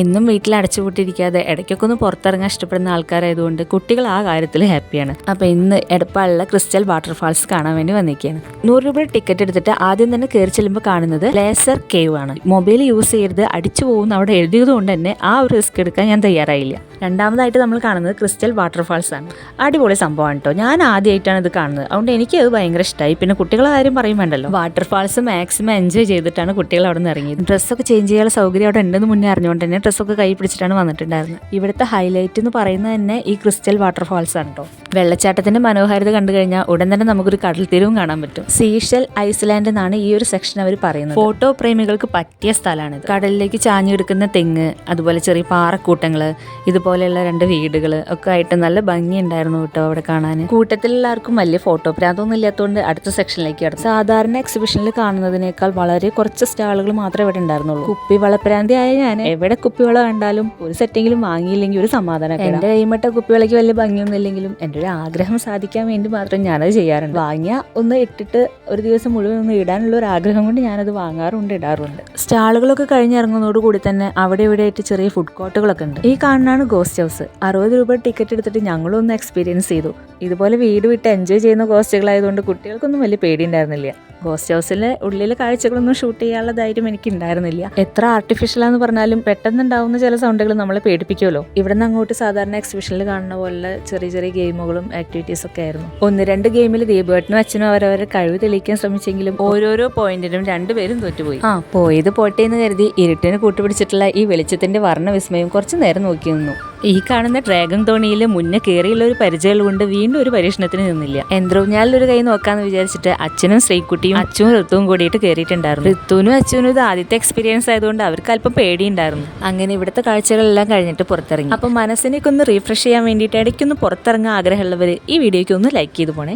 എന്നും വീട്ടിൽ അടച്ചുപൂട്ടിയിരിക്കാതെ ഇടയ്ക്കൊക്കെ ഒന്ന് പുറത്തിറങ്ങാൻ ഇഷ്ടപ്പെടുന്ന ആൾക്കാരായതുകൊണ്ട് കുട്ടികൾ ആ കാര്യത്തിൽ ഹാപ്പിയാണ്. അപ്പോൾ ഇന്ന് എടപ്പാളിലെ ക്രിസ്റ്റൽ വാട്ടർഫാൾസ് കാണാൻ വേണ്ടി വന്നിരിക്കുകയാണ്. 100 രൂപ ടിക്കറ്റ് എടുത്തിട്ട് ആദ്യം തന്നെ കയറി ചെല്ലുമ്പോൾ കാണുന്നത് ലേസർ കേവ് ആണ്. മൊബൈൽ യൂസ് ചെയ്യരുത്, അടിച്ചു പോകുന്ന അവിടെ എഴുതിയത് കൊണ്ട് തന്നെ ആ ഒരു റിസ്ക് എടുക്കാൻ ഞാൻ തയ്യാറായില്ല. രണ്ടാമതായിട്ട് നമ്മൾ കാണുന്നത് ക്രിസ്റ്റൽ വാട്ടർഫാൾസ് ആണ്. അടിപൊളി സംഭവമാണ് കേട്ടോ. ഞാൻ ആദ്യമായിട്ടാണ് ഇത് കാണുന്നത്, അതുകൊണ്ട് എനിക്ക് അത് ഭയങ്കര ഇഷ്ടമായി. പിന്നെ കുട്ടികളെ കാര്യം പറയും വേണ്ടല്ലോ. വാട്ടർഫാൾസ് മാക്സിമം എൻജോയ് ചെയ്തിട്ടാണ് കുട്ടികൾ അവിടെ നിന്ന് ഇറങ്ങിയത്. ഡ്രസ്സൊക്കെ ചേഞ്ച് ചെയ്യാനുള്ള സൗകര്യം അവിടെ ഉണ്ടെന്ന് മുന്നേ അറിഞ്ഞുകൊണ്ട് തന്നെ ഡ്രസ്സൊക്കെ കൈ പിടിച്ചിട്ടാണ് വന്നിട്ടുണ്ടായിരുന്നത്. ഇവിടുത്തെ ഹൈലൈറ്റ് എന്ന് പറയുന്നത് തന്നെ ഈ ക്രിസ്റ്റൽ വാട്ടർഫാൾസ് ആണ് കേട്ടോ. വെള്ളച്ചാട്ടത്തിന്റെ മനോഹാരിത കണ്ടു കഴിഞ്ഞാൽ ഉടൻ തന്നെ നമുക്കൊരു കടൽ തീരവും കാണാൻ പറ്റും. സീഷൽ ഐസ്ലാൻഡ് എന്നാണ് ഈ ഒരു സെക്ഷൻ അവർ പറയുന്നത്. ഫോട്ടോ പ്രേമികൾക്ക് പറ്റിയ സ്ഥലമാണ്. കടലിലേക്ക് ചാഞ്ഞെടുക്കുന്ന തെങ്ങ്, അതുപോലെ ചെറിയ പാറക്കൂട്ടങ്ങള്, ഇതുപോലെയുള്ള 2 വീടുകൾ ഒക്കെ ആയിട്ട് നല്ല ഭംഗി ഉണ്ടായിരുന്നു കേട്ടോ അവിടെ കാണാൻ. കൂട്ടത്തിലെല്ലാവർക്കും വലിയ ഫോട്ടോ പ്രാന്തൊന്നും ഇല്ലാത്തതുകൊണ്ട് അടുത്ത സെക്ഷനിലേക്ക് കടന്നു. സാധാരണ എക്സിബിഷനിൽ കാണുന്നതിനേക്കാൾ വളരെ കുറച്ച് സ്റ്റാളുകൾ മാത്രമേ ഇവിടെ ഉണ്ടായിരുന്നുള്ളൂ. കുപ്പി വളപ്രാന്തിയായ ഞാൻ എവിടെ കുപ്പിവള കണ്ടാലും ഒരു സെറ്റെങ്കിലും വാങ്ങിയില്ലെങ്കിൽ ഒരു സമാധാനം. എന്റെ കൈമട്ട കുപ്പിവളയ്ക്ക് വലിയ ഭംഗിയൊന്നും ഇല്ലെങ്കിലും എന്റെ ഒരു ആഗ്രഹം സാധിക്കാൻ വേണ്ടി മാത്രം ഞാനത് ചെയ്യാറുണ്ട്. വാങ്ങിയ ഒന്ന് ഇട്ടിട്ട് ഒരു ദിവസം മുഴുവൻ ഒന്ന് ഇടാനുള്ള ഒരു ആഗ്രഹം കൊണ്ട് ഞാനത് വാങ്ങാറുണ്ട്, ഇടാറുണ്ട്. സ്റ്റാളുകളൊക്കെ കഴിഞ്ഞിറങ്ങുന്നതോടുകൂടി തന്നെ അവിടെ ഇവിടെ ആയിട്ട് ചെറിയ ഫുഡ് കോർട്ടുകളൊക്കെ ഉണ്ട്. ഈ കാണുന്നതാണ് ഗോസ്റ്റ് ഹൗസ്. 60 രൂപ ടിക്കറ്റ് എടുത്തിട്ട് ഞങ്ങളും ഒന്ന് എക്സ്പീരിയൻസ് ചെയ്തു. ഇതുപോലെ വീട് വിട്ട് എൻജോയ് ചെയ്യുന്ന ഗോസ്റ്റുകളായതുകൊണ്ട് കുട്ടികൾക്കൊന്നും വലിയ പേടി ഉണ്ടായിരുന്നില്ല. ഗോസ്റ്റ് ഹൗസിലെ ഉള്ളിലെ കാഴ്ചകളൊന്നും ഷൂട്ട് ചെയ്യാനുള്ള ധൈര്യം എനിക്ക് ഉണ്ടായിരുന്നില്ല. എത്ര ആർട്ടിഫിഷ്യലാന്ന് പറഞ്ഞാലും പെട്ടെന്നുണ്ടാവുന്ന ചില സൗണ്ടുകൾ നമ്മളെ പേടിപ്പിക്കുമല്ലോ. ഇവിടെ നിന്ന് അങ്ങോട്ട് സാധാരണ എക്സിബിഷനിൽ കാണുന്ന പോലെ ചെറിയ ചെറിയ ഗെയിമുകളും ആക്ടിവിറ്റീസ് ഒക്കെ ആയിരുന്നു. 1-2 ഗെയിമിൽ ദീപേട്ടനും അച്ഛനും അവരവരെ കഴിവ് തെളിയിക്കാൻ ശ്രമിച്ചെങ്കിലും ഓരോരോ പോയിന്റിനും 2 പേരും തോറ്റുപോയി. പോയത് പോട്ടെ എന്ന് കരുതി ഇരുട്ടിന് കൂട്ടുപിടിച്ചിട്ടുള്ള ഈ വെളിച്ചത്തിന്റെ വർണ്ണവിസ്മയം കുറച്ചു നേരം നോക്കി നിന്നു. ഈ കാണുന്ന ഡ്രാഗൺ തോണിയിൽ മുന്നേ കയറിയുള്ള ഒരു പരിചയം കൊണ്ട് വീണ്ടും ഒരു പരീക്ഷണത്തിന് നിന്നില്ല. യന്ത്രൂഞ്ഞാലിലൊരു കൈ നോക്കാന്ന് വിചാരിച്ചിട്ട് അച്ഛനും ശ്രീക്കുട്ടിയും അച്ഛനും ഋത്തുവും കൂടിയിട്ട് കയറിയിട്ടുണ്ടായിരുന്നു. ഋത്തുവിനും അച്ഛനും ഇത് ആദ്യത്തെ എക്സ്പീരിയൻസ് ആയതുകൊണ്ട് അവർക്ക് അല്പം പേടിയുണ്ടായിരുന്നു. അങ്ങനെ ഇവിടുത്തെ കാഴ്ചകളെല്ലാം കഴിഞ്ഞിട്ട് പുറത്തിറങ്ങി. അപ്പൊ മനസ്സിനേക്ക് ഒന്ന് റീഫ്രഷ് ചെയ്യാൻ വേണ്ടിയിട്ട് ഇടയ്ക്കൊന്ന് പുറത്തിറങ്ങാൻ ആഗ്രഹമുള്ളവർ ഈ വീഡിയോയ്ക്ക് ഒന്ന് ലൈക്ക് ചെയ്ത് പോണേ.